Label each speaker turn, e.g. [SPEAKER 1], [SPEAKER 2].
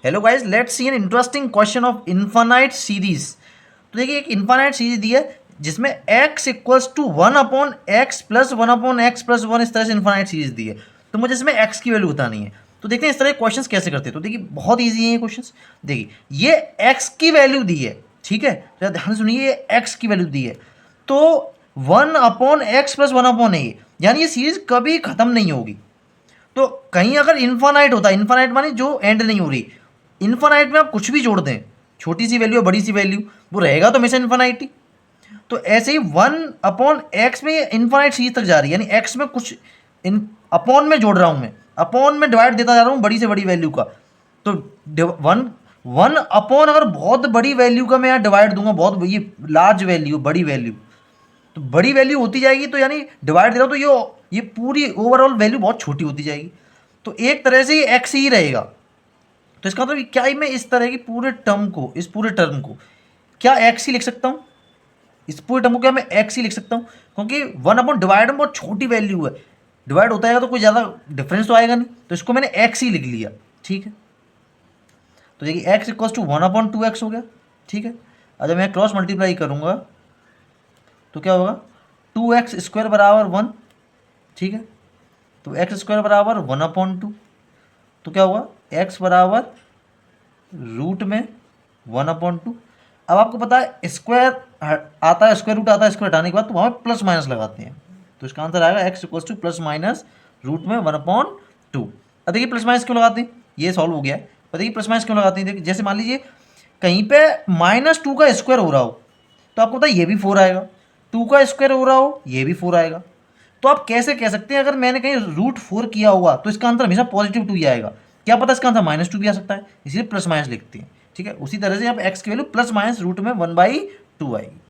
[SPEAKER 1] Hello guys, let's see an interesting question of infinite series. तो देखिए, एक infinite series दी है जिसमें x इक्वल्स टू 1/x+1/x+1 इस तरह से इन्फानाइट सीरीज दी है। तो मुझे इसमें x की वैल्यू बतानी है। तो देखते हैं इस तरह के क्वेश्चंस कैसे करते हैं। तो देखिए, बहुत ईजी है ये क्वेश्चंस। देखिए, ये x की वैल्यू दी है, ठीक है, जरा ध्यान से सुनिए, ये x की वैल्यू दी है। तो 1/x+1/a, यानी ये सीरीज कभी खत्म नहीं होगी। तो कहीं अगर इन्फानाइट होता है, इन्फानाइट मानी जो एंड नहीं हो रही, इन्फानाइट में आप कुछ भी जोड़ दें, छोटी सी वैल्यू बड़ी सी वैल्यू, वो रहेगा तो हमेशा इन्फानाइट ही। तो ऐसे ही 1/x में इन्फानाइट सीरीज तक जा रही है, यानी एक्स में कुछ इन अपॉन में जोड़ रहा हूं मैं, अपॉन में डिवाइड देता जा रहा हूं बड़ी से बड़ी वैल्यू का। तो वन वन अपॉन अगर बहुत बड़ी वैल्यू का मैं यहाँ डिवाइड दूंगा, बहुत ये लार्ज वैल्यू, बड़ी वैल्यू, तो बड़ी वैल्यू होती जाएगी, तो यानी डिवाइड दे रहा हूं तो ये पूरी ओवरऑल वैल्यू बहुत छोटी होती जाएगी। तो एक तरह से ये एक्स ही रहेगा। तो इसका मतलब क्या ही मैं इस तरह की पूरे टर्म को, इस पूरे टर्म को क्या एक्स ही लिख सकता हूँ, इस पूरे टर्म को क्या मैं एक्स ही लिख सकता हूँ, क्योंकि 1/डिवाइड में बहुत छोटी वैल्यू है, डिवाइड होता है तो कोई ज़्यादा डिफरेंस तो आएगा नहीं, तो इसको मैंने एक्स ही लिख लिया। ठीक है, तो देखिए एक्स इक्वल्स टू 1/2x हो गया। ठीक है, अगर मैं क्रॉस मल्टीप्लाई करूँगा तो क्या होगा, 2x² बराबर 1। ठीक है, तो x² बराबर 1/2, तो क्या होगा, x बराबर रूट में 1/2। अब आपको पता है स्क्वायर आता है, स्क्वायर रूट आता है, स्क्वायर हटाने के बाद तो वहाँ प्लस माइनस लगाते हैं, तो इसका आंसर आएगा x equals to plus minus root में 1/2। अब देखिए प्लस माइनस क्यों लगाते हैं, ये सॉल्व हो गया है। पर देखिए प्लस माइनस क्यों लगाते हैं, देखिए जैसे मान लीजिए कहीं पे -2 का स्क्वायर हो रहा हो, तो आपको पता है ये भी 4 आएगा, 2 का स्क्वायर हो रहा हो ये भी 4 आएगा। तो आप कैसे कह सकते हैं, अगर मैंने कहीं √4 किया हुआ तो इसका आंसर हमेशा +2 ही आएगा। क्या पता इसका आंसर -2 भी आ सकता है, इसलिए प्लस माइनस लिखते हैं। ठीक है, उसी तरह से आप एक्स की वैल्यू प्लस माइनस रूट में 1/2 आएगी।